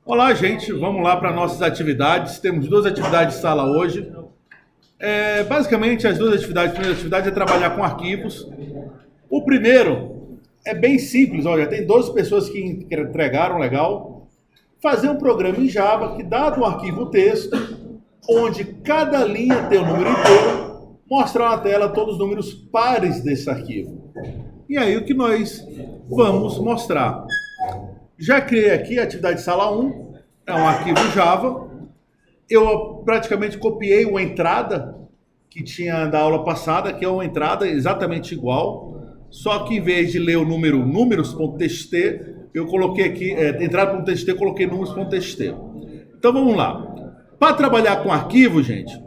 Olá, gente. Vamos lá para nossas atividades. Temos duas atividades de sala hoje. Basicamente, as duas atividades. A primeira atividade é trabalhar com arquivos. O primeiro é bem simples. Olha, tem 12 pessoas que entregaram, legal. Fazer um programa em Java que, dado um arquivo texto, onde cada linha tem o número inteiro, mostrar na tela todos os números pares desse arquivo. E aí o que nós vamos mostrar? Já criei aqui a atividade sala 1, é um arquivo Java. Eu praticamente copiei uma entrada que tinha da aula passada, que é uma entrada exatamente igual, só que em vez de ler o número números.txt, eu coloquei aqui, entrada.txt, eu coloquei números.txt. Então vamos lá. Para trabalhar com arquivo, gente,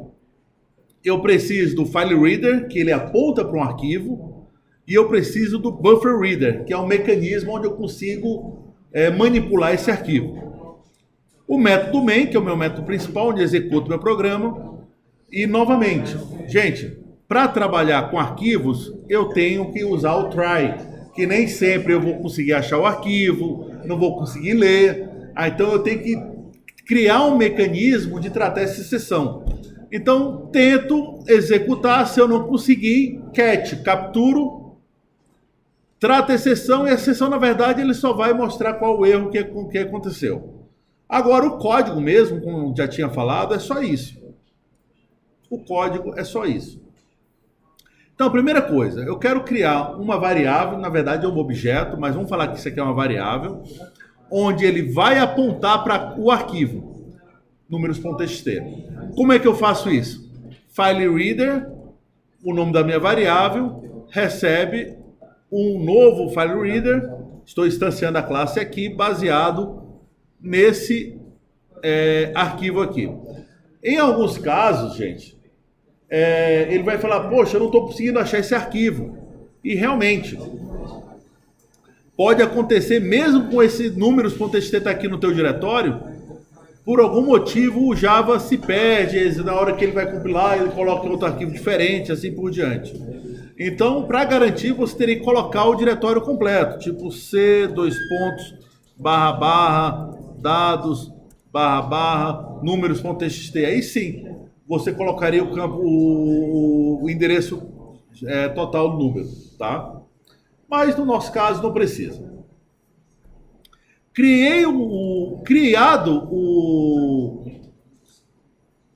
eu preciso do File Reader, que ele aponta para um arquivo, e eu preciso do Buffer Reader, que é um mecanismo onde eu consigo manipular esse arquivo. O método main, que é o meu método principal, onde executo meu programa. E, novamente, gente, para trabalhar com arquivos, eu tenho que usar o try, que nem sempre eu vou conseguir achar o arquivo, não vou conseguir ler. Então, eu tenho que criar um mecanismo de tratar essa exceção. Então, tento executar. Se eu não conseguir, capturo, trata a exceção, e a exceção, na verdade, ele só vai mostrar qual o erro que aconteceu. Agora, o código mesmo, como já tinha falado, é só isso. O código é só isso. Então, a primeira coisa, eu quero criar uma variável, na verdade é um objeto, mas vamos falar que isso aqui é uma variável, onde ele vai apontar para o arquivo, números.txt. Como é que eu faço isso? File Reader, o nome da minha variável, recebe um novo File Reader. Estou instanciando a classe aqui, baseado nesse arquivo aqui. Em alguns casos, gente, ele vai falar, poxa, eu não estou conseguindo achar esse arquivo. E realmente, pode acontecer, mesmo com esse números.txt tá aqui no teu diretório, por algum motivo o Java se perde, na hora que ele vai compilar, ele coloca outro arquivo diferente, assim por diante. Então, para garantir, você teria que colocar o diretório completo, tipo C, dados, números.txt. Aí sim, você colocaria o campo, o endereço total do número, tá? Mas no nosso caso não precisa. Criado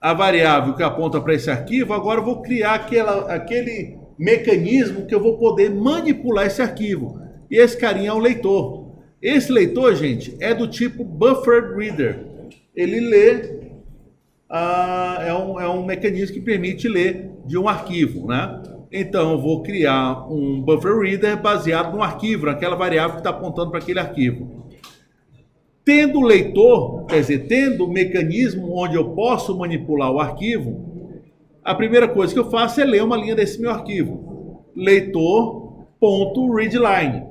a variável que aponta para esse arquivo, agora eu vou criar aquele mecanismo que eu vou poder manipular esse arquivo. E esse carinha é um leitor. Esse leitor, gente, é do tipo Buffer Reader. Ele lê, é um mecanismo que permite ler de um arquivo, né? Então eu vou criar um Buffer Reader baseado no arquivo, naquela variável que está apontando para aquele arquivo. Tendo o leitor, quer dizer, tendo o mecanismo onde eu posso manipular o arquivo, a primeira coisa que eu faço é ler uma linha desse meu arquivo. Leitor.readline.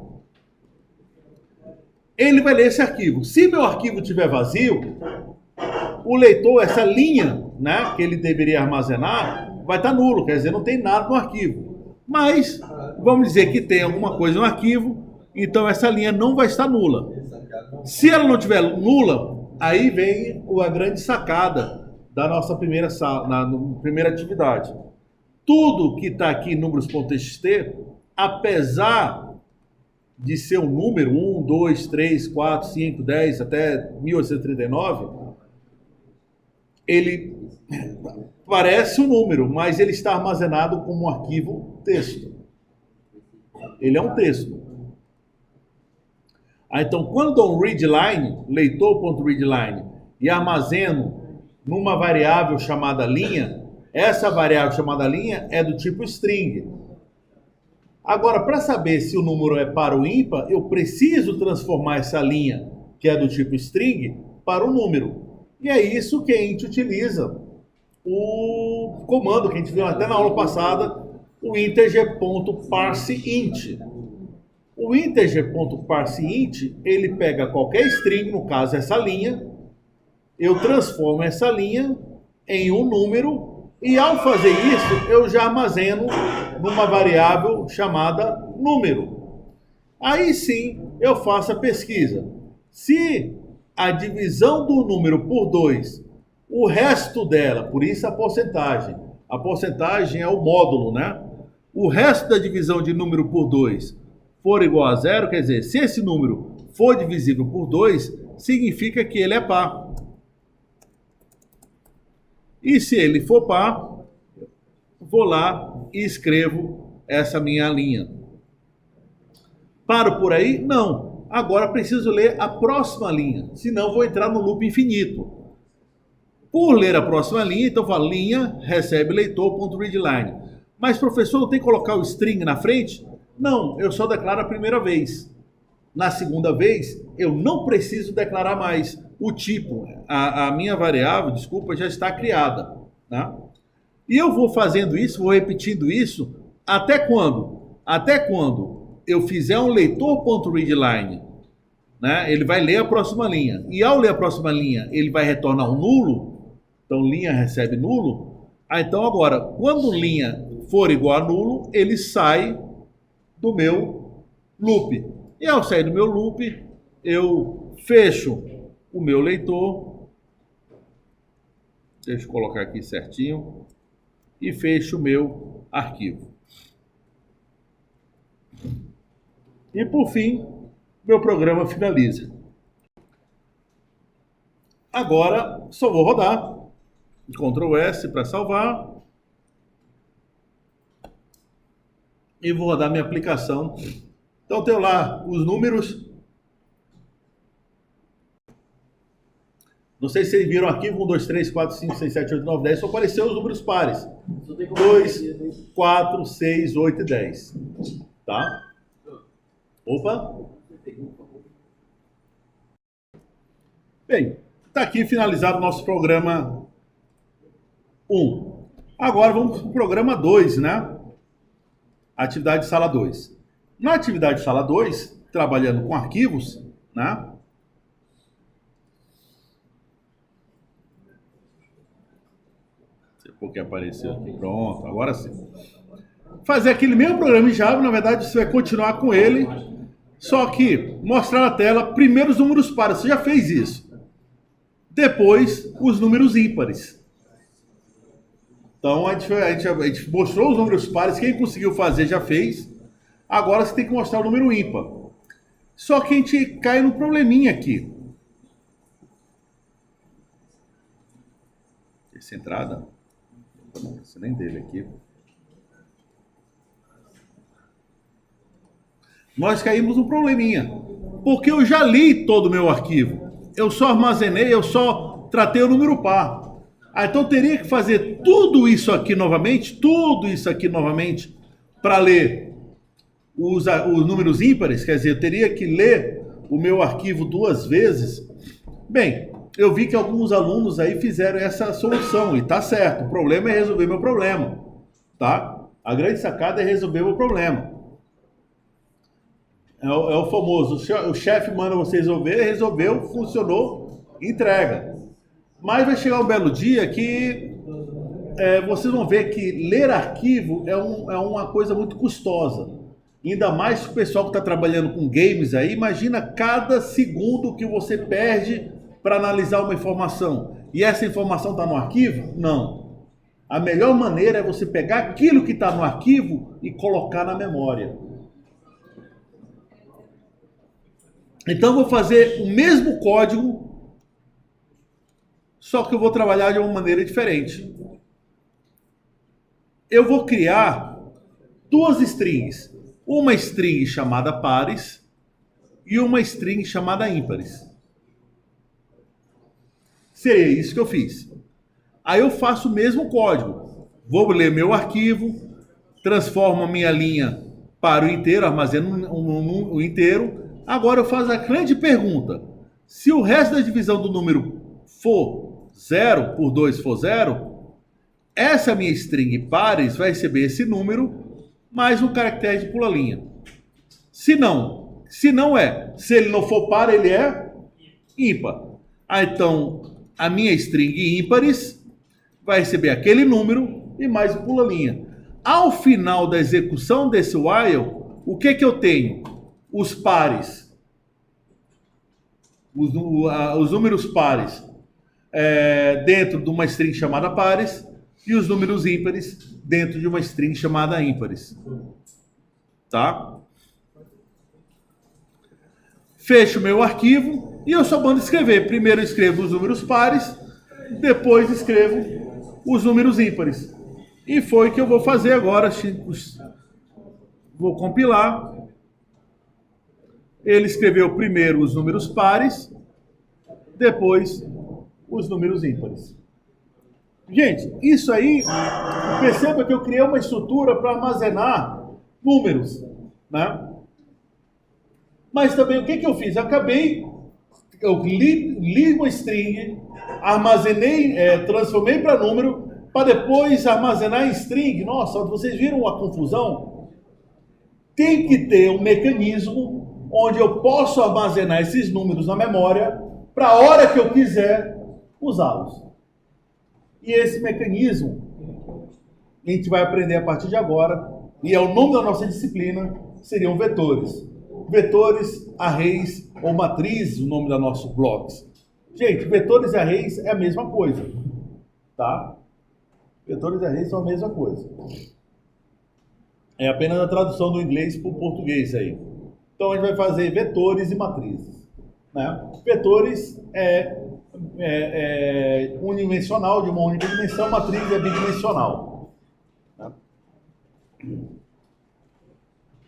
Ele vai ler esse arquivo. Se meu arquivo estiver vazio, o leitor, essa linha, né, que ele deveria armazenar, vai estar nulo, quer dizer, não tem nada no arquivo. Mas, vamos dizer que tem alguma coisa no arquivo, então essa linha não vai estar nula. Se ela não estiver nula, aí vem a grande sacada da nossa primeira atividade. Tudo que está aqui em números.txt, apesar de ser um número, 1, 2, 3, 4, 5, 10, até 1839, ele parece um número, mas ele está armazenado como um arquivo texto. Ele é um texto. Então, quando eu dou um readline, leitor.readline, e armazeno numa variável chamada linha, essa variável chamada linha é do tipo string. Agora, para saber se o número é par ou ímpar, eu preciso transformar essa linha, que é do tipo string, para um número. E é isso que a gente utiliza o comando que a gente viu até na aula passada, o integer.parseInt. O integer.parseInt, ele pega qualquer string, no caso essa linha, eu transformo essa linha em um número, e ao fazer isso, eu já armazeno numa variável chamada número. Aí sim, eu faço a pesquisa. Se a divisão do número por 2, o resto dela, por isso a porcentagem. A porcentagem é o módulo, né? O resto da divisão de número por 2 for igual a zero, quer dizer, se esse número for divisível por 2, significa que ele é par. E se ele for par, vou lá e escrevo essa minha linha. Paro por aí? Não. Agora preciso ler a próxima linha, senão vou entrar no loop infinito. Por ler a próxima linha, então eu falo linha recebe leitor.readline. Mas professor, não tem que colocar o string na frente? Não, eu só declaro a primeira vez. Na segunda vez, eu não preciso declarar mais. O tipo, a minha variável, desculpa, já está criada. Tá? E eu vou fazendo isso, vou repetindo isso, até quando? Até quando eu fizer um leitor.readline, né? Ele vai ler a próxima linha. E ao ler a próxima linha, ele vai retornar um nulo. Então, linha recebe nulo. Então, agora, quando linha for igual a nulo, ele sai do meu loop. E ao sair do meu loop, eu fecho o meu leitor. Deixa eu colocar aqui certinho. E fecho o meu arquivo. E por fim, meu programa finaliza. Agora, só vou rodar. Ctrl S para salvar. E vou rodar minha aplicação. Então, tenho lá os números. Não sei se vocês viram aqui, 1, 2, 3, 4, 5, 6, 7, 8, 9, 10. Só apareceu os números pares. 2, 4, 6, 8 e 10. Tá? Opa! Bem, está aqui finalizado o nosso programa 1. Agora vamos para o programa 2, né? Atividade sala 2. Na atividade sala 2, trabalhando com arquivos, né? Porque apareceu aqui. Pronto, agora sim. Fazer aquele mesmo programa em Java, na verdade você vai continuar com ele, só que mostrar na tela primeiro os números pares. Você já fez isso. Depois, os números ímpares. Então, a gente mostrou os números pares. Quem conseguiu fazer já fez. Agora você tem que mostrar o número ímpar. Só que a gente cai num probleminha aqui. Essa entrada, não precisa nem dele aqui. Nós caímos num probleminha. Porque eu já li todo o meu arquivo. Eu só armazenei, eu só tratei o número par. Então teria que fazer tudo isso aqui novamente, para ler os números ímpares, quer dizer, eu teria que ler o meu arquivo 2 vezes. Bem, eu vi que alguns alunos aí fizeram essa solução, e tá certo, o problema é resolver meu problema, tá? A grande sacada é resolver meu problema. É o famoso, o chefe manda você resolver, resolveu, funcionou, entrega. Mas vai chegar um belo dia que vocês vão ver que ler arquivo é uma coisa muito custosa. Ainda mais o pessoal que está trabalhando com games aí, imagina cada segundo que você perde para analisar uma informação. E essa informação está no arquivo? Não. A melhor maneira é você pegar aquilo que está no arquivo e colocar na memória. Então eu vou fazer o mesmo código, só que eu vou trabalhar de uma maneira diferente. Eu vou criar 2 strings. Uma string chamada pares e uma string chamada ímpares. Seria isso que eu fiz. Aí eu faço o mesmo código. Vou ler meu arquivo, transformo a minha linha para o inteiro, armazeno o inteiro. Agora eu faço a grande pergunta. Se o resto da divisão do número for 0 por 2 for 0, essa minha string pares vai receber esse número mais um caractere de pula-linha. Se não se ele não for par, ele é ímpar. Então, a minha string ímpares vai receber aquele número e mais um pula-linha. Ao final da execução desse while, o que eu tenho? Os pares os números pares dentro de uma string chamada pares e os números ímpares dentro de uma string chamada ímpares. Tá? Fecho meu arquivo e eu só mando escrever. Primeiro eu escrevo os números pares, depois escrevo os números ímpares. E foi o que eu vou fazer agora. Vou compilar. Ele escreveu primeiro os números pares, depois os números ímpares. Gente, isso aí, perceba que eu criei uma estrutura para armazenar números, né? Mas também o que eu fiz? Eu li uma string, armazenei, transformei para número, para depois armazenar em string. Nossa, vocês viram a confusão? Tem que ter um mecanismo onde eu posso armazenar esses números na memória para a hora que eu quiser usá-los. E esse mecanismo a gente vai aprender a partir de agora, e é o nome da nossa disciplina, seriam vetores. Vetores, arrays ou matrizes, o nome da nosso blocos. Gente, vetores e arrays é a mesma coisa, tá? Vetores e arrays são a mesma coisa. É apenas a tradução do inglês para o português aí. Então a gente vai fazer vetores e matrizes, né? Vetores é unidimensional, de uma única dimensão, matriz é bidimensional. Né?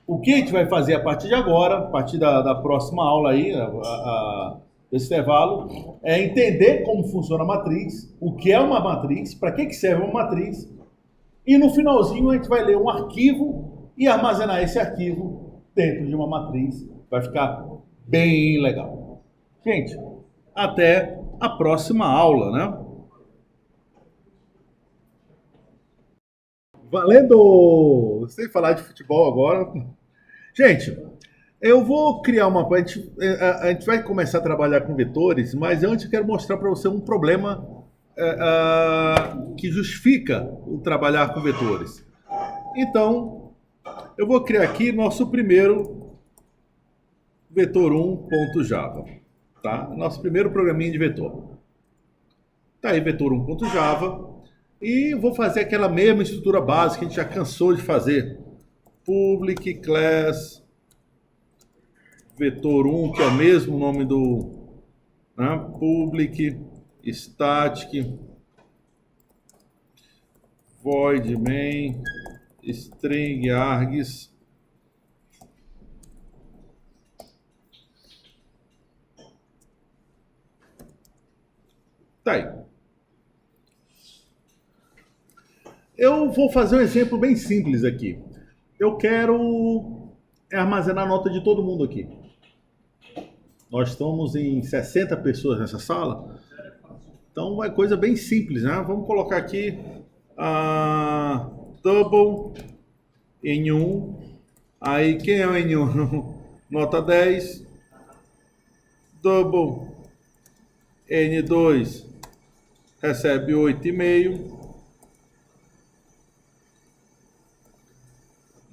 O que a gente vai fazer a partir de agora, a partir da próxima aula aí, desse intervalo, é entender como funciona a matriz, o que é uma matriz, para que serve uma matriz, e no finalzinho a gente vai ler um arquivo e armazenar esse arquivo dentro de uma matriz. Vai ficar bem legal. Gente, até a próxima aula, né? Valendo! Sem falar de futebol agora. Gente, eu vou criar uma... A gente vai começar a trabalhar com vetores, mas antes eu quero mostrar para você um problema que justifica o trabalhar com vetores. Então, eu vou criar aqui nosso primeiro vetor1.java. Tá? Nosso primeiro programinha de vetor. Tá aí, vetor1.java. E vou fazer aquela mesma estrutura básica que a gente já cansou de fazer. Public class vetor1, que é o mesmo nome do... Né? Public static void main string args tá aí. Eu vou fazer um exemplo bem simples aqui. Eu quero armazenar a nota de todo mundo aqui. Nós estamos em 60 pessoas nessa sala. Então é coisa bem simples, né? Vamos colocar aqui double N1. Aí quem é o N1? Nota 10. Double N2 recebe 8,5.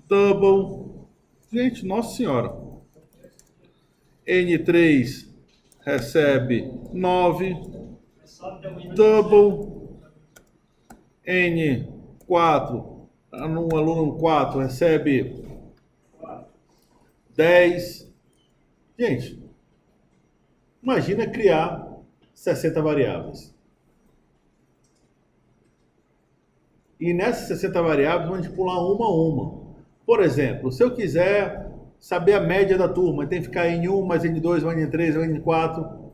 Double, gente, nossa senhora, N3 recebe 9, double, N4, aluno 4 recebe 10. Gente, imagina criar 60 variáveis. E nessas 60 variáveis, vamos pular uma a uma. Por exemplo, se eu quiser saber a média da turma, tem que ficar N1 mais N2 mais N3 mais N4.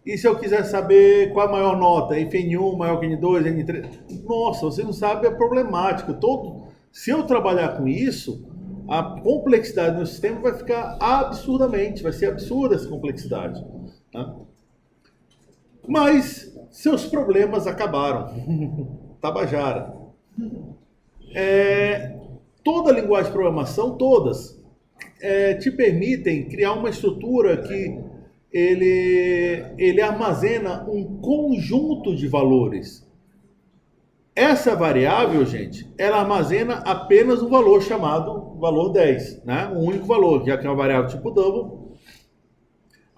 E se eu quiser saber qual a maior nota, N1 maior que N2, N3... Nossa, você não sabe a problemática. Se eu trabalhar com isso, a complexidade do sistema vai ficar absurdamente, vai ser absurda essa complexidade. Tá? Mas seus problemas acabaram. Tabajara. Toda linguagem de programação, todas, te permitem criar uma estrutura que ele armazena um conjunto de valores. Essa variável, gente, ela armazena apenas um valor chamado valor 10, né? Um único valor, já que é uma variável tipo double.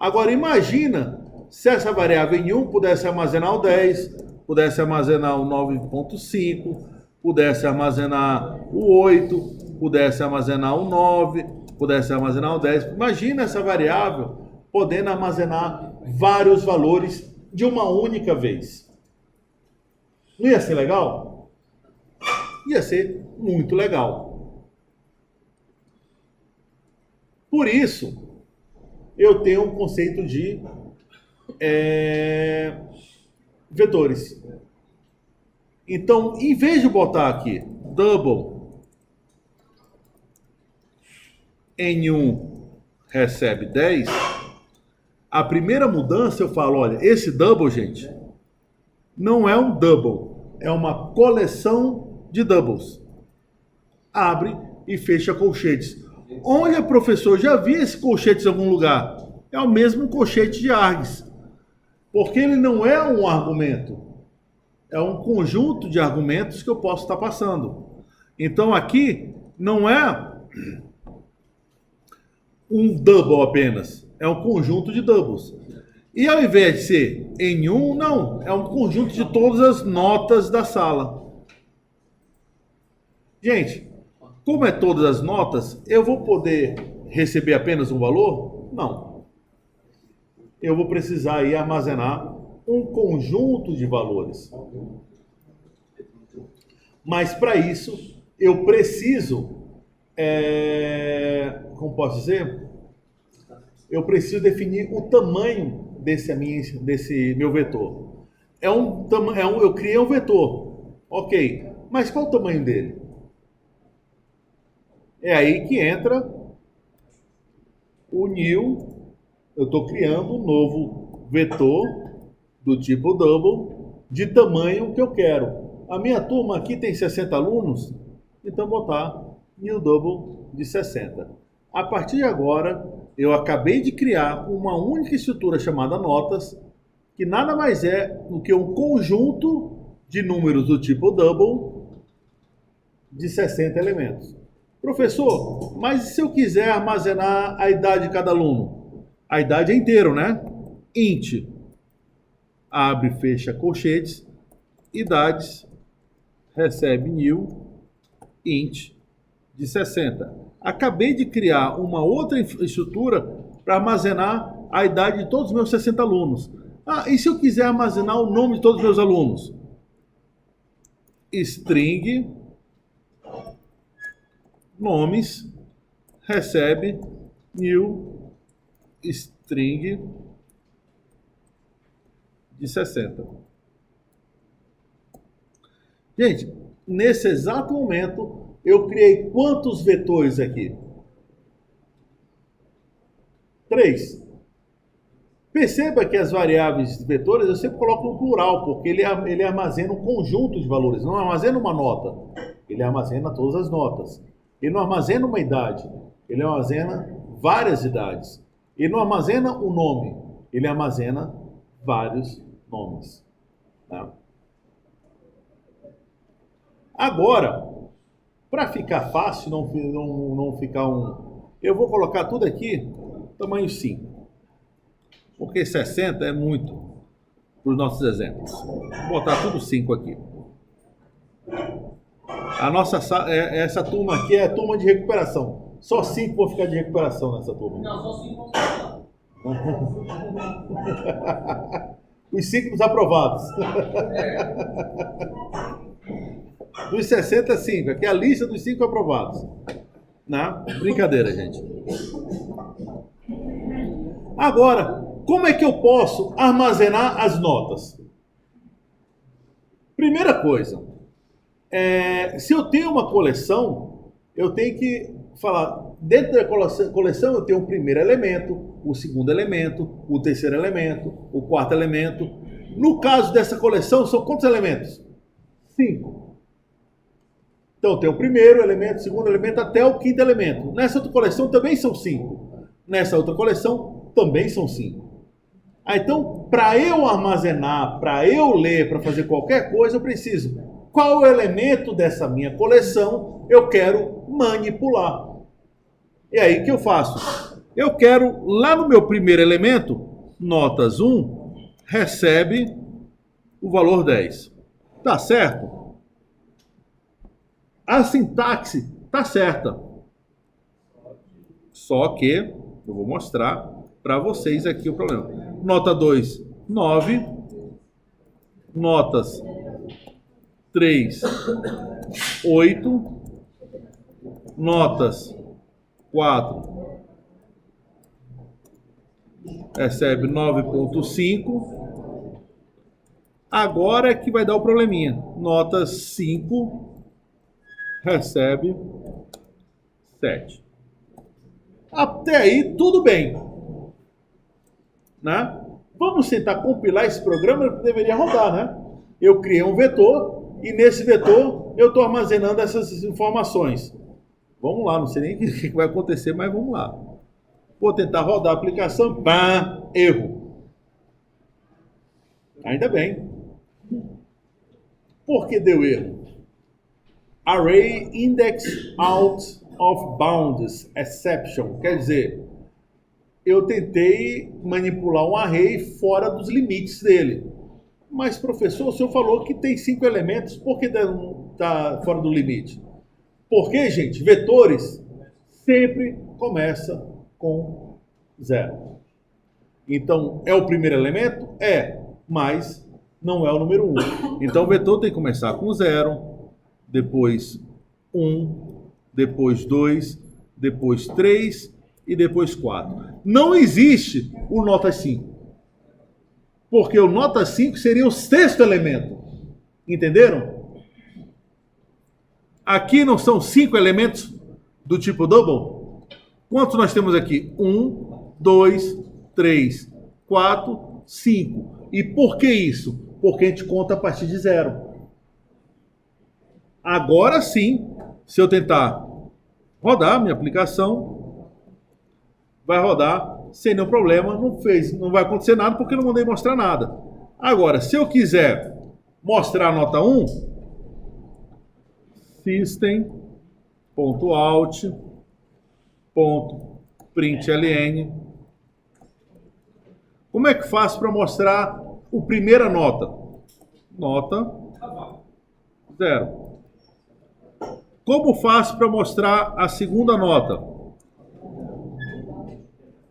Agora imagina se essa variável em 1 pudesse armazenar o 10, pudesse armazenar o 9.5, pudesse armazenar o 8, pudesse armazenar o 9, pudesse armazenar o 10. Imagina essa variável podendo armazenar vários valores de uma única vez. Não ia ser legal? Ia ser muito legal. Por isso, eu tenho um conceito de vetores. Então, em vez de botar aqui double N1 recebe 10, a primeira mudança eu falo, olha, esse double, gente, não é um double, é uma coleção de doubles. Abre e fecha colchetes. Olha, professor, já vi esse colchete em algum lugar. É o mesmo colchete de args. Porque ele não é um argumento. É um conjunto de argumentos que eu posso estar passando. Então aqui não é um double apenas. É um conjunto de doubles. E ao invés de ser em um, não. É um conjunto de todas as notas da sala. Gente, como é todas as notas, eu vou poder receber apenas um valor? Não. Eu vou precisar aí armazenar um conjunto de valores. Mas para isso, eu preciso, como posso dizer? Eu preciso definir o tamanho desse meu vetor. Eu criei um vetor, ok, mas qual o tamanho dele? É aí que entra o new. Eu estou criando um novo vetor do tipo double de tamanho que eu quero. A minha turma aqui tem 60 alunos, então vou botar new double de 60. A partir de agora, eu acabei de criar uma única estrutura chamada notas, que nada mais é do que um conjunto de números do tipo double de 60 elementos. Professor, mas e se eu quiser armazenar a idade de cada aluno? A idade é inteiro, né? Int. Abre e fecha colchetes. Idades. Recebe new. Int. De 60. Acabei de criar uma outra estrutura para armazenar a idade de todos os meus 60 alunos. Ah, e se eu quiser armazenar o nome de todos os meus alunos? String nomes recebe new string de 60. Gente, nesse exato momento, eu criei quantos vetores aqui? 3. Perceba que as variáveis de vetores eu sempre coloco no plural, porque ele armazena um conjunto de valores, não armazena uma nota, ele armazena todas as notas. Ele não armazena uma idade, ele armazena várias idades. Ele não armazena um nome, ele armazena vários nomes. Tá? Agora, para ficar fácil, não ficar eu vou colocar tudo aqui, tamanho 5. Porque 60 é muito para os nossos exemplos. Vou botar tudo 5 aqui. Essa turma aqui é a turma de recuperação. Só 5 vão ficar de recuperação nessa turma. Não, só 5 vão ficar. Os 5 desaprovados. Dos 60, 5. Aqui é a lista dos 5 aprovados. Não? Brincadeira, gente. Agora, como é que eu posso armazenar as notas? Primeira coisa, se eu tenho uma coleção, eu tenho que falar, dentro da coleção eu tenho o primeiro elemento, o segundo elemento, o terceiro elemento, o quarto elemento. No caso dessa coleção, são quantos elementos? 5. Então, tem o primeiro elemento, o segundo elemento, até o quinto elemento. Nessa outra coleção também são 5. Nessa outra coleção também são 5. Então, para eu armazenar, para eu ler, para fazer qualquer coisa, eu preciso. Qual elemento dessa minha coleção eu quero manipular? E aí, o que eu faço? Eu quero, lá no meu primeiro elemento, notas 1, recebe o valor 10. Tá certo? A sintaxe tá certa. Só que eu vou mostrar para vocês aqui o problema. Nota 2, 9. Notas 3, 8. Notas 4, recebe 9,5. Agora é que vai dar o probleminha. Nota 5, recebe 7. Até aí, tudo bem. Né? Vamos tentar compilar esse programa, ele deveria rodar, né? Eu criei um vetor e nesse vetor eu estou armazenando essas informações. Vamos lá, não sei nem o que vai acontecer, mas vamos lá. Vou tentar rodar a aplicação. Pá, erro. Ainda bem. Por que deu erro? Array index out of bounds exception. Quer dizer, eu tentei manipular um array fora dos limites dele. Mas, professor, o senhor falou que tem 5 elementos. Por que está fora do limite? Porque, gente, vetores sempre começa com 0. Então, é o primeiro elemento? É, mas não é o número 1. Então, o vetor tem que começar com 0, depois 1, depois 2, depois 3 e depois 4. Não existe o nota 5. Porque o nota 5 seria o sexto elemento. Entenderam? Aqui não são 5 elementos do tipo double? Quantos nós temos aqui? 1, 2, 3, 4, 5. E por que isso? Porque a gente conta a partir de 0. Agora sim, se eu tentar rodar minha aplicação, vai rodar sem nenhum problema. Não vai acontecer nada porque eu não mandei mostrar nada. Agora, se eu quiser mostrar a nota 1, system.out.println. Como é que faço para mostrar a primeira nota? Nota 0. Como faço para mostrar a segunda nota?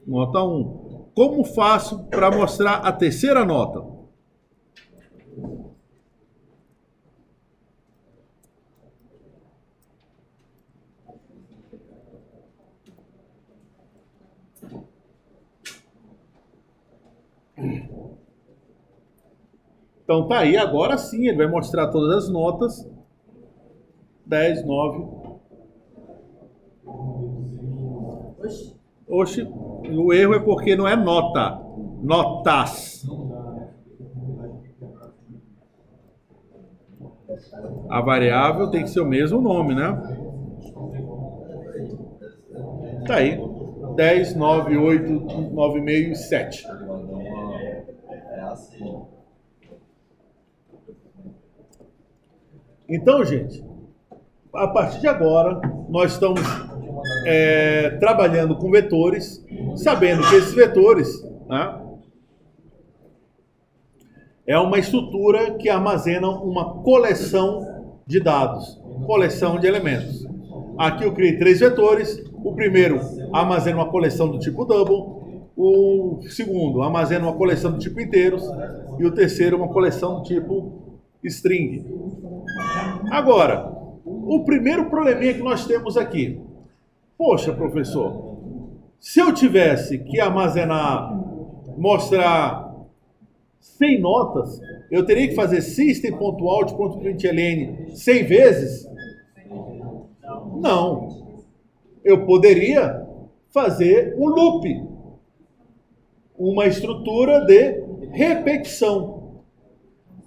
Nota 1. Como faço para mostrar a terceira nota? Então tá aí, agora sim, ele vai mostrar todas as notas. 10, 9. Oxe, o erro é porque não é nota. Notas. A variável tem que ser o mesmo nome, né? Tá aí. 10, 9, 8, 9,5 e 7. Então, gente, a partir de agora, nós estamos trabalhando com vetores, sabendo que esses vetores, né, é uma estrutura que armazena uma coleção de dados, coleção de elementos. Aqui eu criei 3 vetores. O primeiro armazena uma coleção do tipo double, o segundo armazena uma coleção do tipo inteiros e o terceiro uma coleção do tipo string. Agora, o primeiro probleminha que nós temos aqui. Poxa, professor, se eu tivesse que armazenar, mostrar 100 notas, eu teria que fazer system.out.println 100 vezes? Não. Eu poderia fazer um loop, uma estrutura de repetição.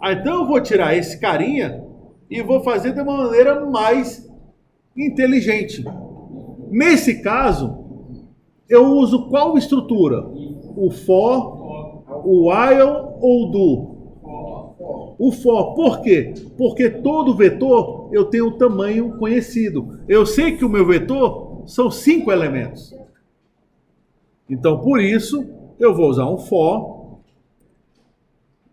Então eu vou tirar esse carinha e vou fazer de uma maneira mais inteligente. Nesse caso, eu uso qual estrutura? O for, o while ou o do? O for. Por quê? Porque todo vetor eu tenho o tamanho conhecido. Eu sei que o meu vetor são 5 elementos. Então, por isso, eu vou usar um for,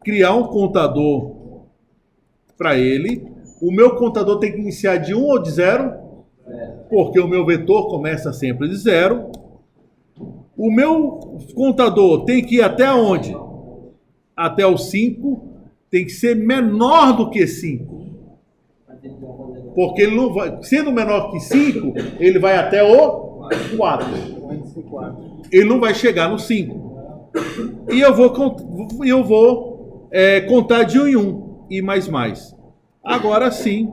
criar um contador para ele. O meu contador tem que iniciar de 1 ou de 0? Porque o meu vetor começa sempre de 0. O meu contador tem que ir até onde? Até o 5. Tem que ser menor do que 5. Porque ele não vai, sendo menor que 5, ele vai até o 4. Ele não vai chegar no 5. E eu vou contar de 1 em 1 e mais. Agora sim,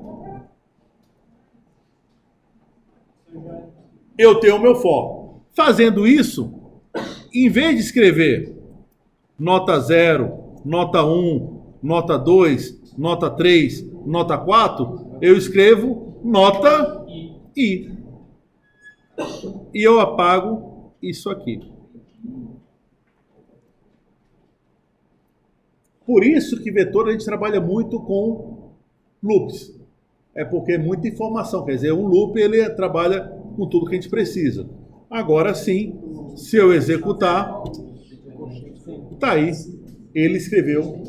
eu tenho o meu for. Fazendo isso, em vez de escrever nota 0, nota 1, nota 2, nota 3, nota 4, eu escrevo nota I. E eu apago isso aqui. Por isso que vetor a gente trabalha muito com loops. É porque é muita informação. Quer dizer, um loop ele trabalha com tudo que a gente precisa. Agora sim, se eu executar, tá aí. Ele escreveu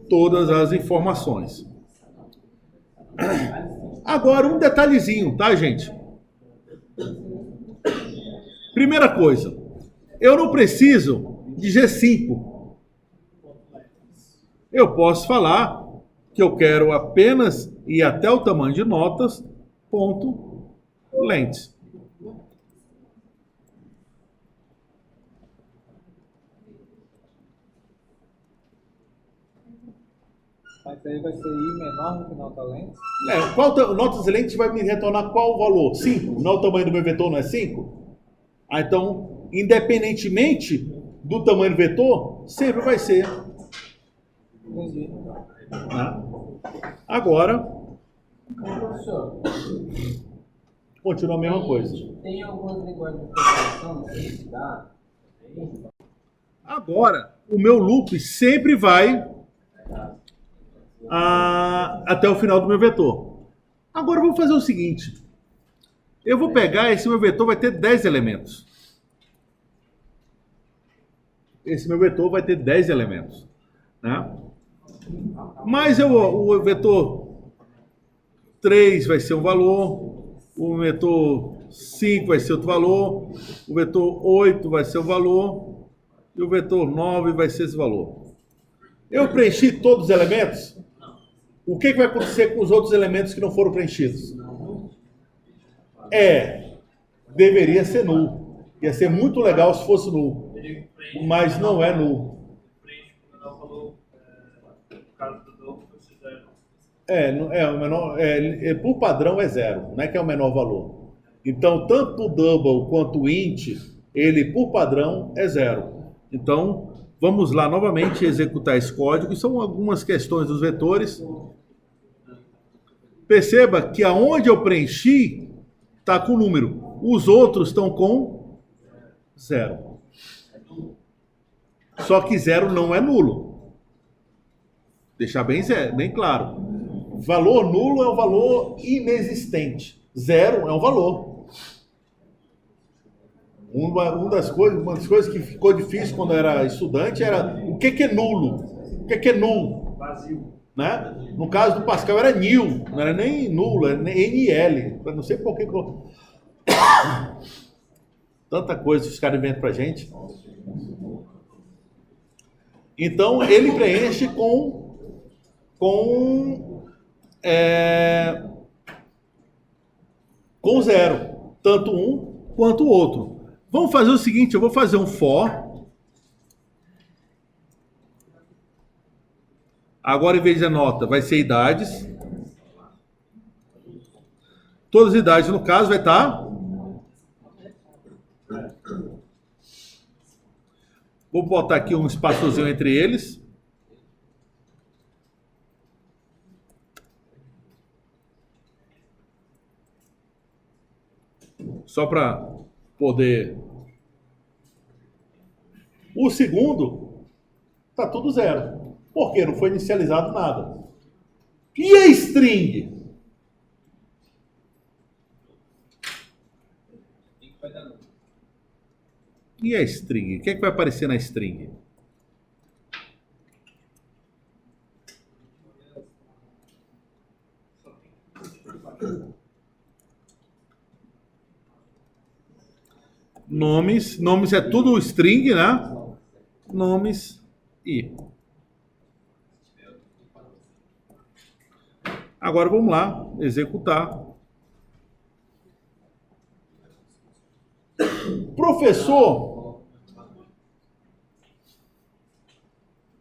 todas as informações. Agora, um detalhezinho, tá, gente? Primeira coisa, eu não preciso de G5. Eu posso falar que eu quero apenas ir até o tamanho de notas, ponto, length. Mas aí vai ser I menor do que nota length? Notas length vai me retornar qual valor? 5. Não, o tamanho do meu vetor não é 5? Então, independentemente do tamanho do vetor, sempre vai ser. Entendi. Agora, Professor, continua a mesma coisa. tem algumas linguagens de programação que se dá? Agora, o meu loop sempre vai até o final do meu vetor. Agora eu vou fazer o seguinte. Eu vou pegar, esse meu vetor vai ter 10 elementos. Esse meu vetor vai ter 10 elementos. Né? Mas o vetor 3 vai ser um valor, o vetor 5 vai ser outro valor, o vetor 8 vai ser o valor, e o vetor 9 vai ser esse valor. Eu preenchi todos os elementos? O que vai acontecer com os outros elementos que não foram preenchidos? Deveria ser null. Ia ser muito legal se fosse null. Mas não é null. O menor, por padrão é 0, não é que é o menor valor. Então, tanto o double quanto o int, ele por padrão é 0. Então, vamos lá novamente executar esse código. São algumas questões dos vetores. Perceba que aonde eu preenchi está com número. Os outros estão com 0. Só que 0 não é nulo. Deixar bem claro. Valor nulo é um valor inexistente. 0 é um valor. Uma das coisas que ficou difícil quando eu era estudante era o que é nulo? O que é null? Vazio. Né? No caso do Pascal era nil, não era nem nulo, era NL. Não sei por que. Tanta coisa que os caras inventam pra gente. Então ele preenche com 0, tanto um quanto o outro. Vamos fazer o seguinte, eu vou fazer um for. Agora, em vez de nota, vai ser idades. Todas as idades, no caso, vai estar. Vou botar aqui um espaçozinho entre eles. Só para poder. O segundo está tudo 0. Por quê? Não foi inicializado nada. E a string? E a string? O que é que vai aparecer na string? Nomes. Nomes é tudo string, né? Nomes e. Agora vamos lá, executar. Professor,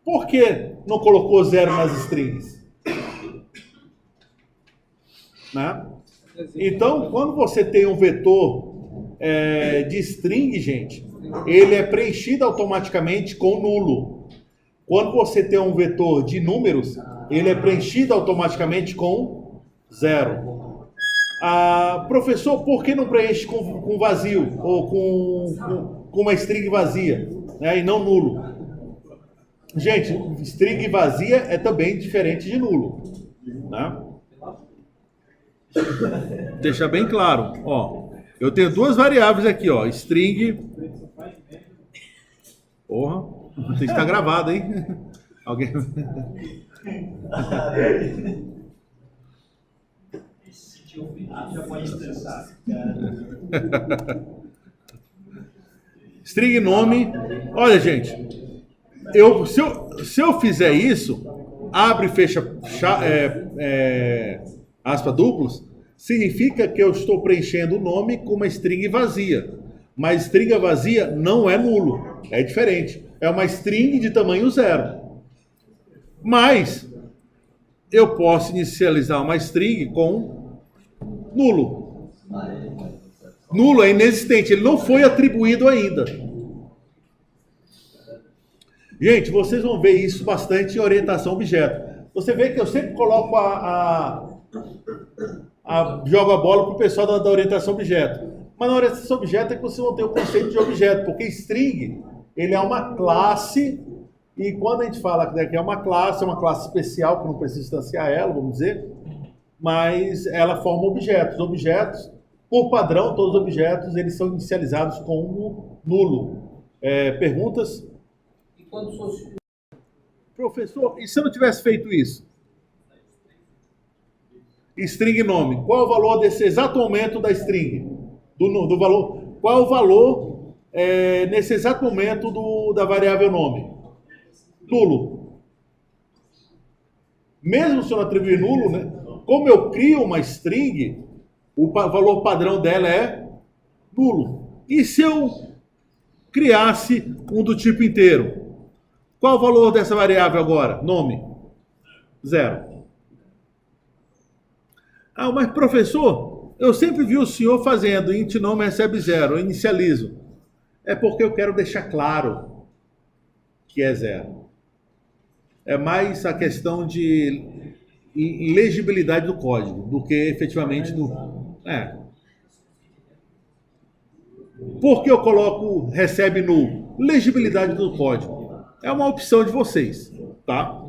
por que não colocou zero nas strings? Né? Então, quando você tem um vetor de string, gente, ele é preenchido automaticamente com nulo. Quando você tem um vetor de números, ele é preenchido automaticamente com zero. Professor, por que não preenche com vazio? Ou com uma string vazia, né, e não nulo? Gente, string vazia é também diferente de nulo. Né? Deixa bem claro. Ó, eu tenho duas variáveis aqui, ó, string. Porra, tem que estar gravado, hein? Alguém. Já pode estressar. String nome. Olha, gente, se eu fizer isso, abre e fecha aspa duplos, significa que eu estou preenchendo o nome com uma string vazia. Mas string vazia não é nulo, é diferente. É uma string de tamanho zero. Mas eu posso inicializar uma string com nulo. Nulo é inexistente, ele não foi atribuído ainda. Gente, vocês vão ver isso bastante em orientação a objeto. Você vê que eu sempre coloco jogo a bola para o pessoal da orientação a objeto. Mas na orientação a objeto é que vocês vão ter o conceito de objeto, porque string, ele é uma classe, e quando a gente fala que é uma classe especial, que não precisa instanciar ela, vamos dizer, mas ela forma objetos. Objetos, por padrão, todos os objetos, eles são inicializados como nulo. Perguntas? E quando fosse... Professor, e se eu não tivesse feito isso? String nome. Qual é o valor desse exato momento da string? Do valor? Qual é o valor nesse exato momento da variável nome? Nulo. Mesmo se eu não atribuir nulo, né? Como eu crio uma string, o valor padrão dela é nulo. E se eu criasse um do tipo inteiro? Qual o valor dessa variável agora? Nome? Zero. Mas professor, eu sempre vi o senhor fazendo int nome recebe zero, eu inicializo. É porque eu quero deixar claro que é zero. É mais a questão de legibilidade do código do que efetivamente do... Por que eu coloco recebe null? Legibilidade do código. É uma opção de vocês, tá?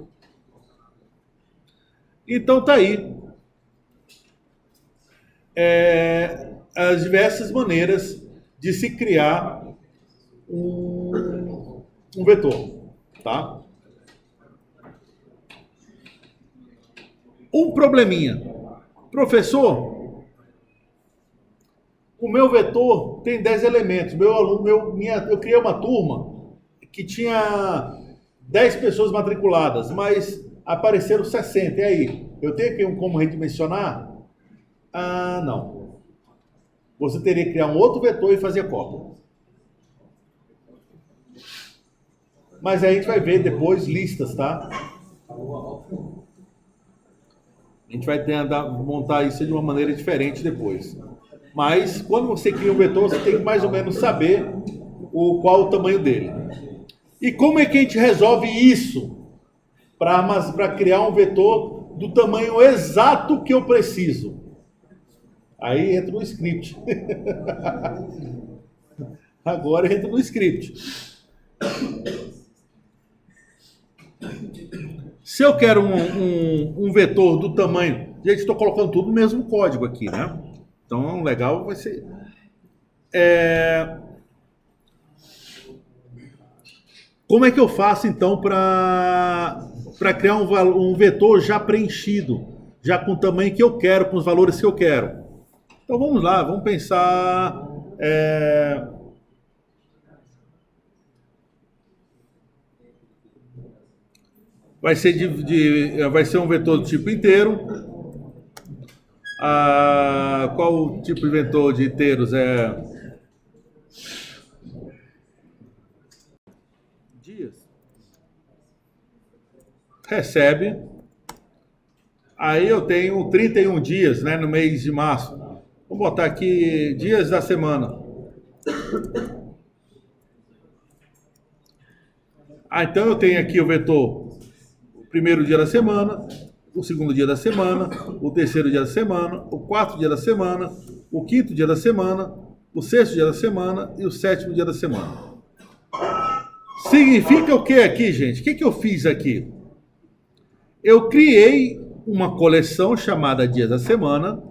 Então tá aí. As diversas maneiras de se criar um vetor, tá? Um probleminha. Professor, o meu vetor tem 10 elementos. Eu criei uma turma que tinha 10 pessoas matriculadas, mas apareceram 60. E aí? Eu tenho aqui como redimensionar? Não. Você teria que criar um outro vetor e fazer a cópia. Mas aí a gente vai ver depois listas, tá? A gente vai tentar montar isso de uma maneira diferente depois. Mas quando você cria um vetor, você tem que mais ou menos saber qual o tamanho dele. E como é que a gente resolve isso para criar um vetor do tamanho exato que eu preciso? Aí entra no script. Agora entra no script. Se eu quero um vetor do tamanho... Gente, estou colocando tudo no mesmo código aqui, né? Então, legal vai ser... Como é que eu faço então para criar um vetor já preenchido, já com o tamanho que eu quero, com os valores que eu quero? Então vamos lá, vamos pensar. Vai ser um vetor do tipo inteiro. Qual o tipo de vetor de inteiros? Dias. Recebe. Aí eu tenho 31 dias, né, no mês de março. Vou botar aqui dias da semana. Então eu tenho aqui o vetor, o primeiro dia da semana, o segundo dia da semana, o terceiro dia da semana, o quarto dia da semana, o quinto dia da semana, o sexto dia da semana e o sétimo dia da semana. Significa o que aqui, gente? O que eu fiz aqui? Eu criei uma coleção chamada Dias da Semana,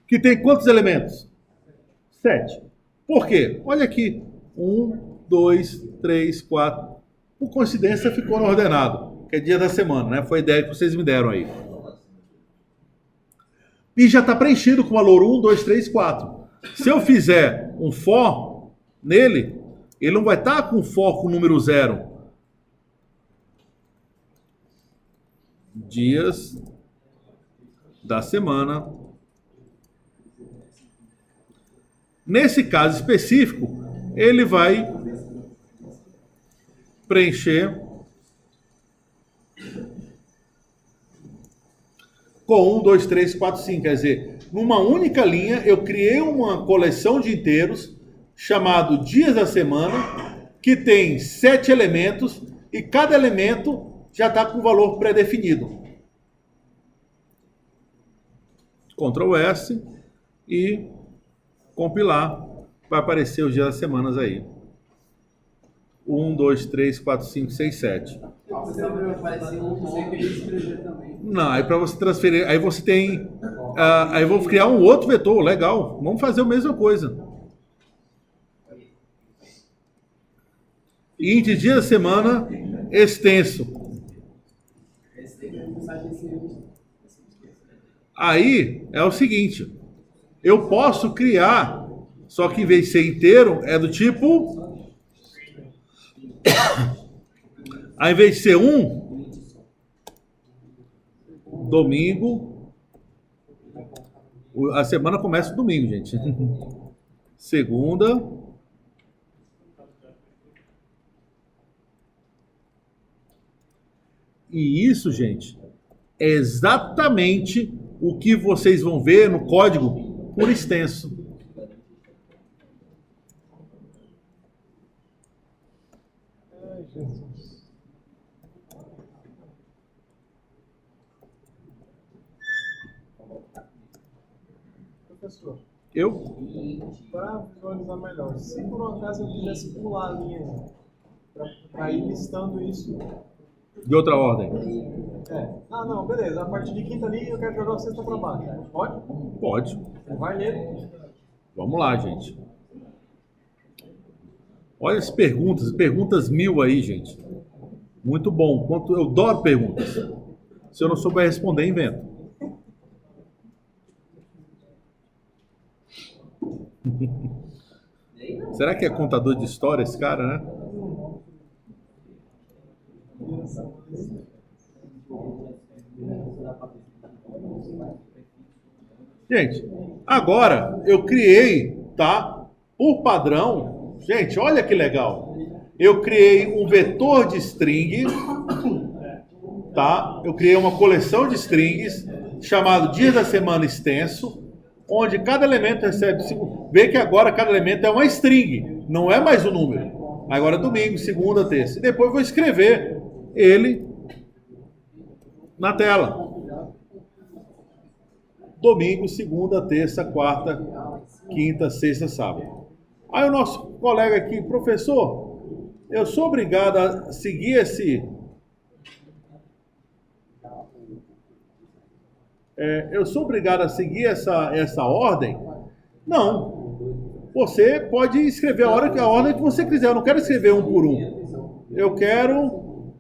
que tem quantos elementos? 7. Por quê? Olha aqui. 1, 2, 3, 4. Por coincidência ficou no ordenado, que é dia da semana, né? Foi a ideia que vocês me deram aí. E já está preenchido com o valor 1, 2, 3, 4. Se eu fizer um for nele, ele não vai estar com for com o número 0. Dias da semana. Nesse caso específico, ele vai preencher com 1, 2, 3, 4, 5. Quer dizer, numa única linha, eu criei uma coleção de inteiros chamado Dias da Semana, que tem 7 elementos e cada elemento já está com valor pré-definido. Ctrl S e compilar. Vai aparecer os dias das semanas aí. 1, 2, 3, 4, 5, 6, 7. Não, aí para você transferir, aí você tem, aí eu vou criar um outro vetor, legal. Vamos fazer a mesma coisa. Int dia da semana extenso. Aí é o seguinte, eu posso criar, só que em vez de ser inteiro, é do tipo, ao invés de ser domingo, a semana começa no domingo, gente. Segunda, e isso, gente, é exatamente o que vocês vão ver no código por extenso. Ai, Jesus. Professor, para visualizar melhor, se por um acaso eu quisesse pular a linha para ir listando isso. De outra ordem. Não, beleza. A partir de quinta linha eu quero jogar o sexta para baixo. Pode? Pode. Vai nele. Vamos lá, gente. Olha as perguntas 1000 aí, gente. Muito bom. Eu adoro perguntas. Se eu não souber responder, invento. Será que é contador de história esse cara, né? Gente, agora eu criei, tá? Por padrão, gente, olha que legal. Eu criei um vetor de string, tá? Eu criei uma coleção de strings chamado Dias da Semana Extenso, onde cada elemento recebe... Vê que agora cada elemento é uma string, não é mais um número. Agora é domingo, segunda, terça. E depois eu vou escrever ele na tela. Domingo, segunda, terça, quarta, quinta, sexta, sábado. Aí o nosso colega aqui, professor, eu sou obrigado a seguir essa ordem? Não. Você pode escrever a ordem que você quiser. Eu não quero escrever um por um. eu quero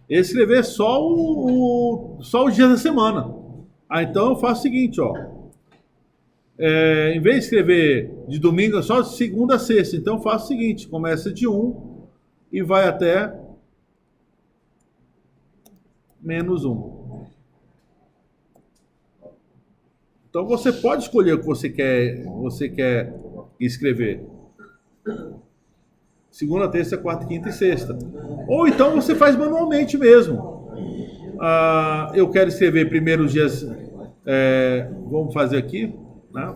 escrever só os dias da semana. Então eu faço o seguinte, ó. Em vez de escrever de domingo, é só de segunda a sexta. Então eu faço o seguinte, começa de 1 e vai até -1. Então você pode escolher o que você quer escrever. Segunda, terça, quarta, quinta e sexta. Ou então você faz manualmente mesmo. Eu quero escrever primeiro os dias. Vamos fazer aqui, né?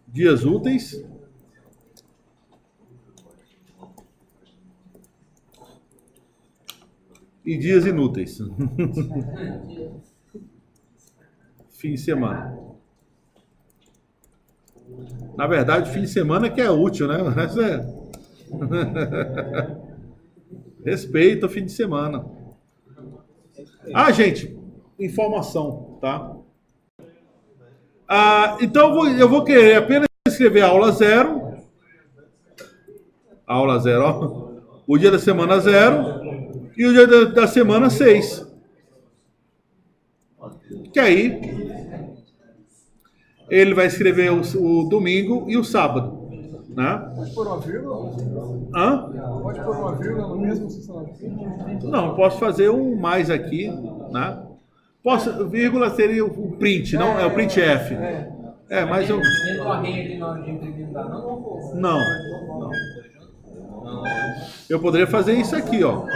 Dias úteis. E dias inúteis. Fim de semana. Na verdade, fim de semana que é útil, né? Respeita o fim de semana. Gente, informação, tá? Então eu vou querer apenas escrever aula 0. Aula 0, ó. O dia da semana 0 e o dia da semana 6. Que aí ele vai escrever o domingo e o sábado, né? Pode pôr uma vírgula? Pode pôr uma vírgula no mesmo sistema? Não, posso fazer um mais aqui, né? Vírgula seria o print, não é o print F. Mas eu Dentro da rede ali na hora de imprimir não dá, não? não. Eu poderia fazer isso aqui, ó.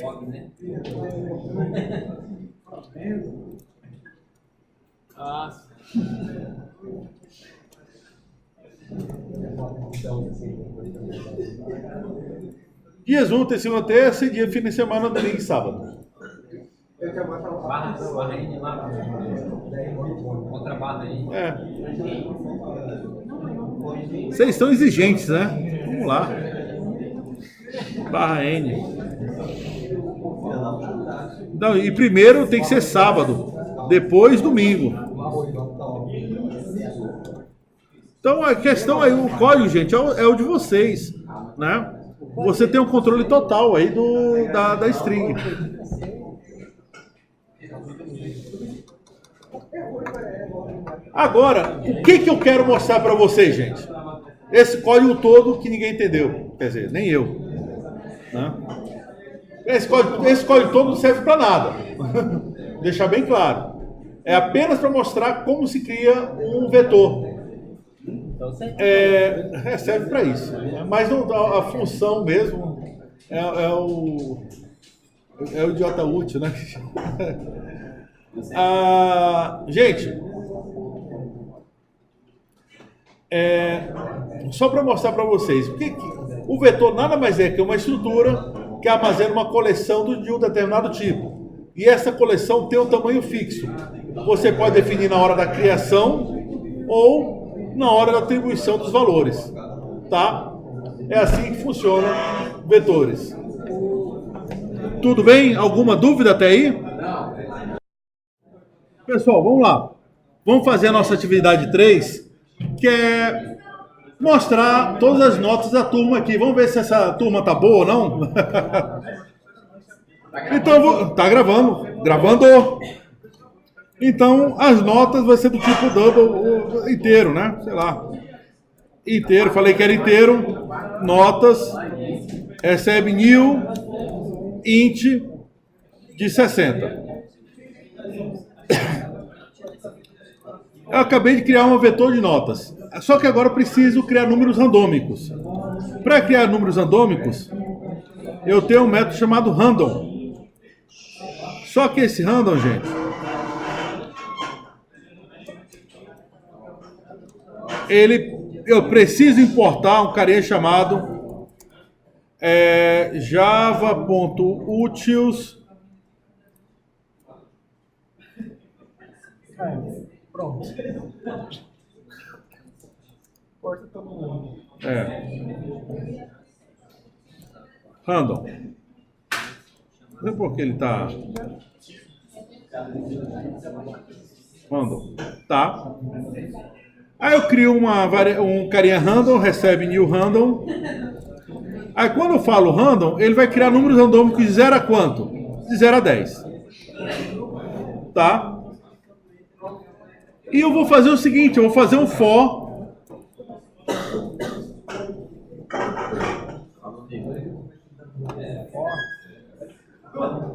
Pode, né? Dias úteis, segunda, terça e dia fim de semana, domingo e sábado. Barra N lá. Outra barra aí. Vocês são exigentes, né? Vamos lá. Barra N. Não, e primeiro tem que ser sábado, depois domingo. Então a questão aí, o código, gente, é o de vocês, né? Você tem um controle total aí da string. Agora, o que eu quero mostrar para vocês, gente? Esse código todo que ninguém entendeu, quer dizer, nem eu, né? Esse código todo não serve para nada. Deixar bem claro. É apenas para mostrar como se cria um vetor. Serve para isso. Mas não, a função mesmo é o idiota útil, né? Gente, só para mostrar para vocês, o vetor nada mais é que uma estrutura que armazena uma coleção de um determinado tipo. E essa coleção tem um tamanho fixo. Você pode definir na hora da criação ou na hora da atribuição dos valores. Tá? É assim que funcionam vetores. Tudo bem? Alguma dúvida até aí? Pessoal, vamos lá. Vamos fazer a nossa atividade 3, que é mostrar todas as notas da turma aqui. Vamos ver se essa turma tá boa ou não. Então, tá gravando. Então, as notas vai ser do tipo double inteiro, né? Sei lá. Inteiro, falei que era inteiro. Notas. Recebe new int de 60. Eu acabei de criar um vetor de notas. Só que agora eu preciso criar números randômicos. Para criar números randômicos, eu tenho um método chamado random. Só que esse random, gente, eu preciso importar um carinha chamado java.utils. Pronto. Porta todo mundo. Random. Não sei por que ele está... Random. Tá. Aí eu crio um carinha random, recebe new random. Aí quando eu falo random, ele vai criar números randômicos de 0 a quanto? De 0 a 10. Tá? E eu vou fazer o seguinte, eu vou fazer um for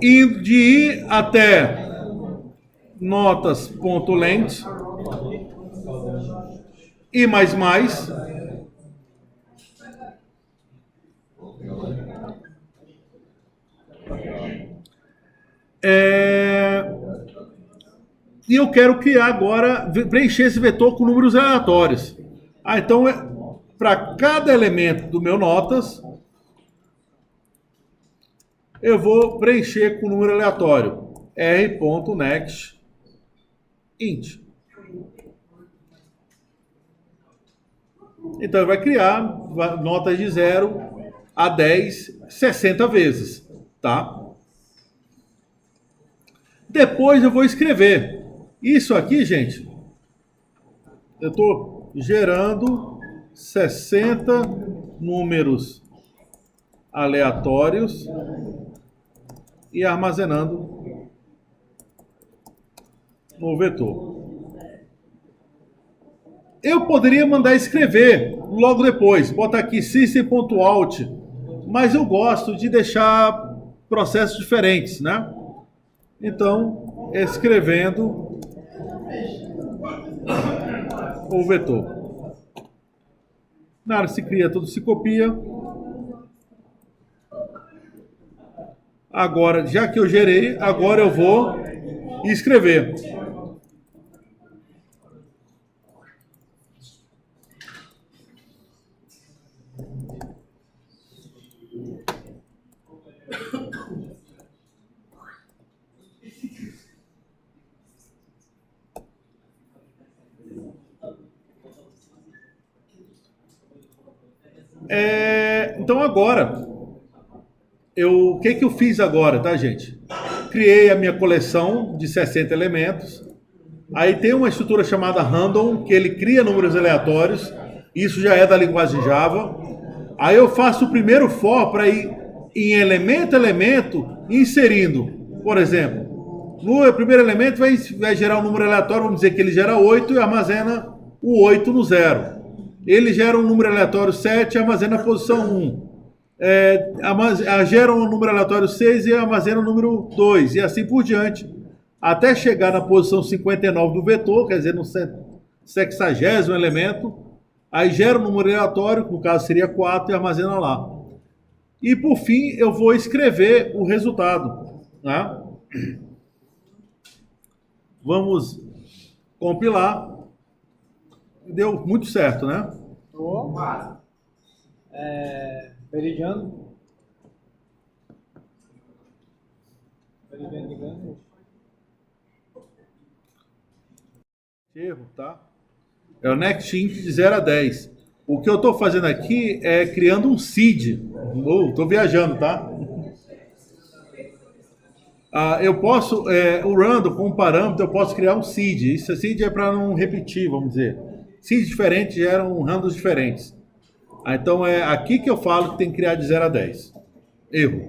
e de ir até notas.length e mais e eu quero criar agora, preencher esse vetor com números aleatórios. Então, para cada elemento do meu notas, eu vou preencher com número aleatório. r.next int. Então, ele vai criar notas de 0 a 10, 60 vezes, tá? Depois eu vou escrever. Isso aqui, gente, eu estou gerando 60 números aleatórios e armazenando no vetor. Eu poderia mandar escrever logo depois, botar aqui system.out, mas eu gosto de deixar processos diferentes, né? Então, escrevendo o vetor. Na hora que se cria, tudo se copia. Agora, já que eu gerei, agora eu vou escrever. Então agora, o que eu fiz agora, tá, gente? Criei a minha coleção de 60 elementos. Aí tem uma estrutura chamada random, que ele cria números aleatórios. Isso já é da linguagem Java. Aí eu faço o primeiro for para ir em elemento a elemento, inserindo. Por exemplo, no primeiro elemento vai gerar um número aleatório, vamos dizer que ele gera 8 e armazena o 8 no 0. Ele gera um número aleatório 7 e armazena a posição 1. Gera um número aleatório 6 e armazena o número 2. E assim por diante. Até chegar na posição 59 do vetor, quer dizer, no 60º elemento. Aí gera um número aleatório, que no caso seria 4, e armazena lá. E por fim, eu vou escrever o resultado. Né? Vamos compilar. Deu muito certo, né? Veridiano. Veridiano. Erro, tá? É o next int de 0 a 10. O que eu estou fazendo aqui é criando um seed. Estou viajando, tá? Eu posso, o random com um parâmetro, eu posso criar um seed. Isso seed é para não repetir, vamos dizer. Seeds diferentes geram randoms diferentes. Então é aqui que eu falo que tem que criar de 0 a 10. Erro.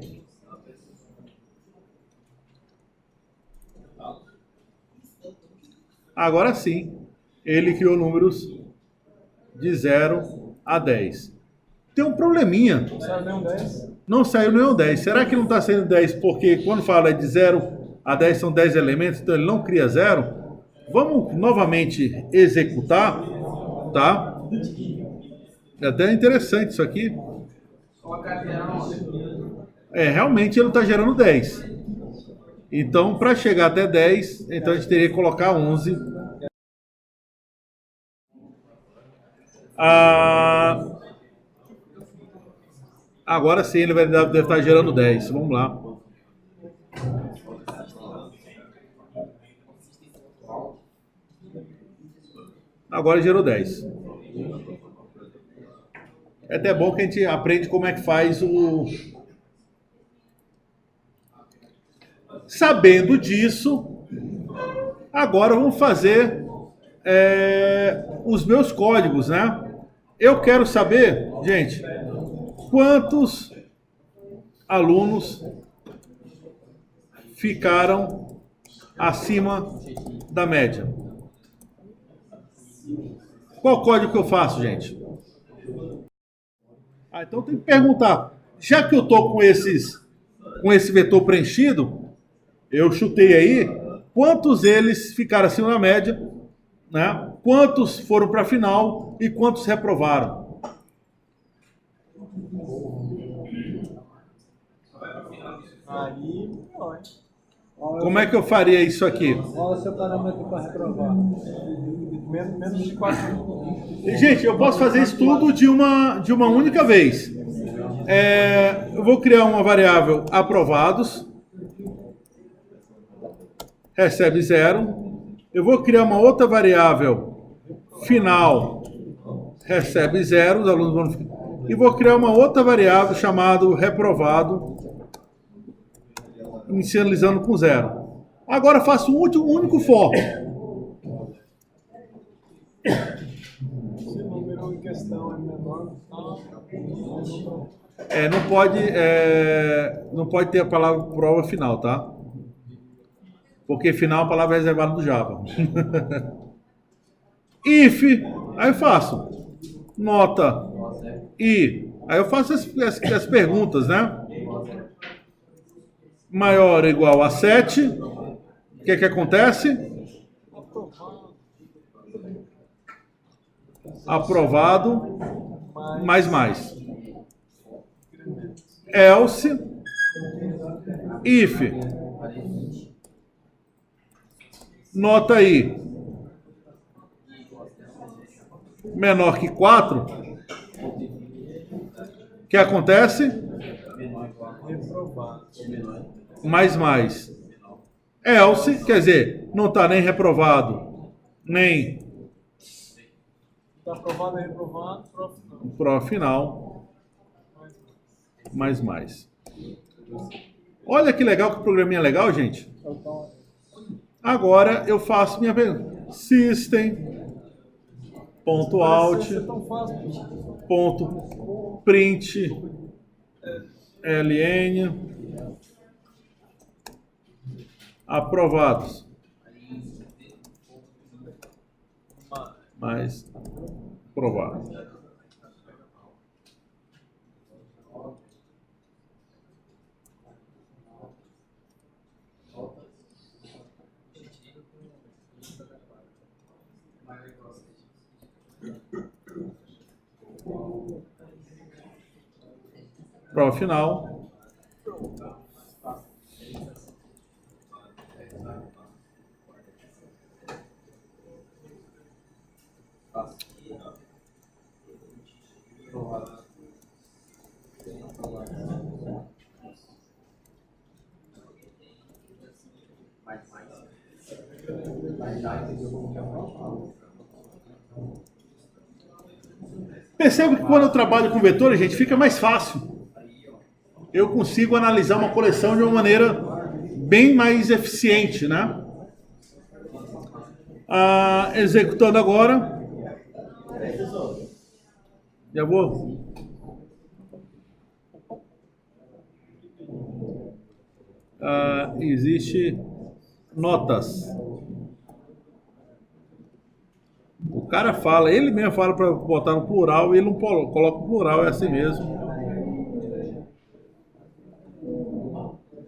Agora sim, ele criou números de 0 a 10. Tem um probleminha. Não saiu nenhum 10? Não saiu nenhum 10. Será que não está saindo 10 porque quando fala de 0 a 10 são 10 elementos, então ele não cria 0? Vamos novamente executar, tá? É até interessante isso aqui. Realmente ele está gerando 10. Então, para chegar até 10, então a gente teria que colocar 11. Agora sim ele deve estar gerando 10. Vamos lá. Agora gerou 10. É até bom que a gente aprende como é que faz Sabendo disso, agora vamos fazer os meus códigos, né? Eu quero saber, gente, quantos alunos ficaram acima da média. Qual código que eu faço, gente? Então tem que perguntar. Já que eu estou com esse vetor preenchido, eu chutei aí, quantos eles ficaram acima da média, né? Quantos foram para a final e quantos reprovaram? Aí, ó. Como é que eu faria isso aqui? Qual é o seu parâmetro para reprovar? Menos de 4. Gente, eu posso fazer isso tudo de uma única vez. Eu vou criar uma variável aprovados, recebe 0. Eu vou criar uma outra variável final, recebe 0. Os alunos vão ficar. E vou criar uma outra variável chamada reprovado, inicializando com 0. Agora faço um único for. Se o número em questão é menor, Não pode ter a palavra prova final, tá? Porque final é a palavra reservada do Java. If, aí eu faço nota i, aí eu faço as perguntas, né? Maior ou igual a 7, o que acontece? Aprovado, mais. Else, if, nota aí, menor que 4, o que acontece? reprovado. Mais. Else, quer dizer, não está nem reprovado, nem Está aprovado, é reprovado, pro final, mais. Olha que legal, que programinha legal, gente. Agora eu faço minha pergunta. System.out é tão fácil. ponto print ln aprovados mais aprovado. Prova final. Percebe que quando eu trabalho com vetores, gente, fica mais fácil. Eu consigo analisar uma coleção de uma maneira bem mais eficiente, né? Executando agora. Já vou. Existe notas. O cara fala, ele mesmo fala para botar no plural e ele não coloca o plural, é assim mesmo.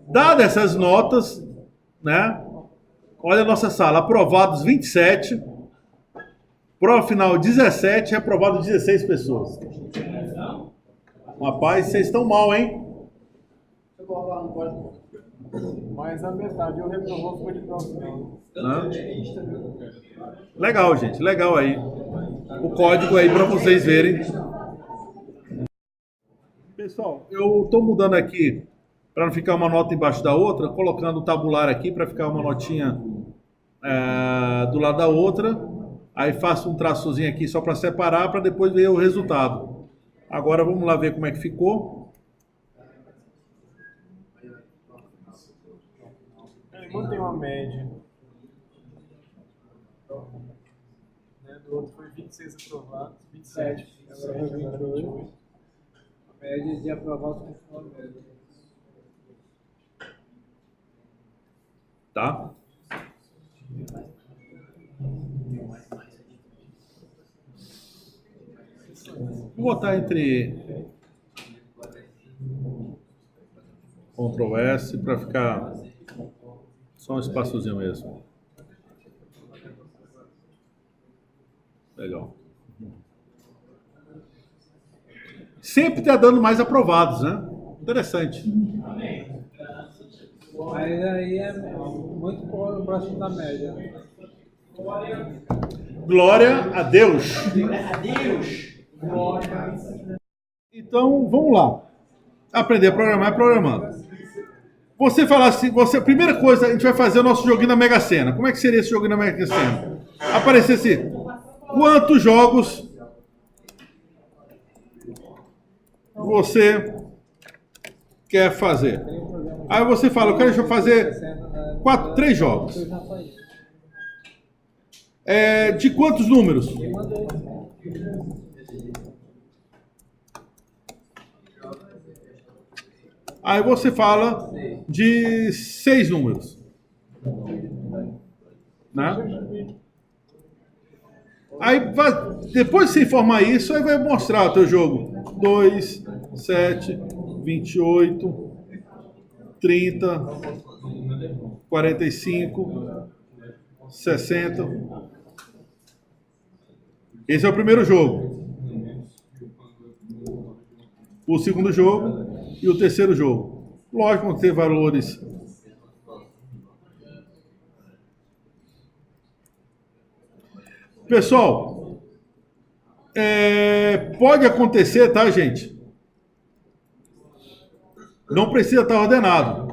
Dadas essas notas, né? Olha a nossa sala, aprovados 27, prova final 17, reprovado 16 pessoas. Rapaz, vocês estão mal, hein? Mais a metade. Eu reprovou, foi de prova final. Legal, gente, legal aí. O código aí para vocês verem. Pessoal, eu estou mudando aqui para não ficar uma nota embaixo da outra, colocando o tabular aqui para ficar uma notinha do lado da outra. Aí faço um traçozinho aqui só para separar, para depois ver o resultado. Agora vamos lá ver como é que ficou. mantém uma média. Né? Do outro foi 26 aprovados, 27, agora foi 28. A média de aprovados continua a média. Tá? Vou botar entre Ctrl S para ficar só um espaçozinho mesmo. Legal. Sempre tá dando mais aprovados, né? Interessante. Mas aí é muito próximo da média. Glória a Deus. Adeus! Então, vamos lá. Aprender a programar é programando. Você falar assim, primeira coisa, a gente vai fazer o nosso joguinho da Mega Sena. Como é que seria esse joguinho da Mega Sena? Aparecesse quantos jogos você quer fazer. Aí você fala, eu quero fazer 3 jogos. De quantos números? Aí você fala de 6 números. Né? Aí, depois de você informar isso, aí vai mostrar o teu jogo. 2, 7, 28, 30, 45, 60. Esse é o primeiro jogo. O segundo jogo e o terceiro jogo. Lógico, vão ter valores. Pessoal, pode acontecer, tá, gente? Não precisa estar ordenado.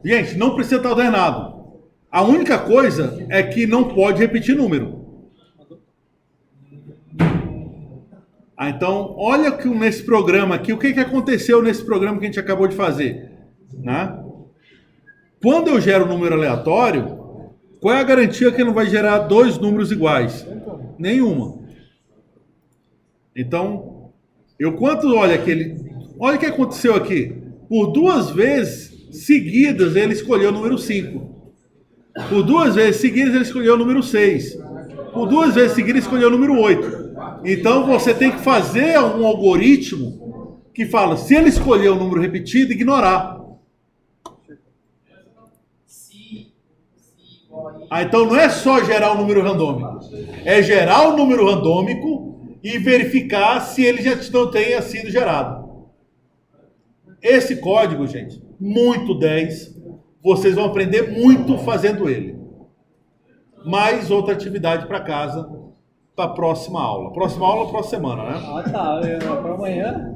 Gente, não precisa estar ordenado. A única coisa é que não pode repetir número. Então, olha que nesse programa aqui, o que aconteceu nesse programa que a gente acabou de fazer. Né? Quando eu gero um número aleatório, qual é a garantia que não vai gerar 2 números iguais? Nenhuma. Então, olha o que aconteceu aqui. Por 2 vezes seguidas, ele escolheu o número 5. Por 2 vezes seguidas, ele escolheu o número 6. Por 2 vezes seguidas, ele escolheu o número 8. Então, você tem que fazer um algoritmo que fala, se ele escolher o número repetido, ignorar. Então, não é só gerar o número randômico. É gerar o número randômico e verificar se ele já não tenha sido gerado. Esse código, gente, muito 10, vocês vão aprender muito fazendo ele. Mais outra atividade para casa, para a próxima aula. Próxima semana, né? Ah, tá. Para amanhã.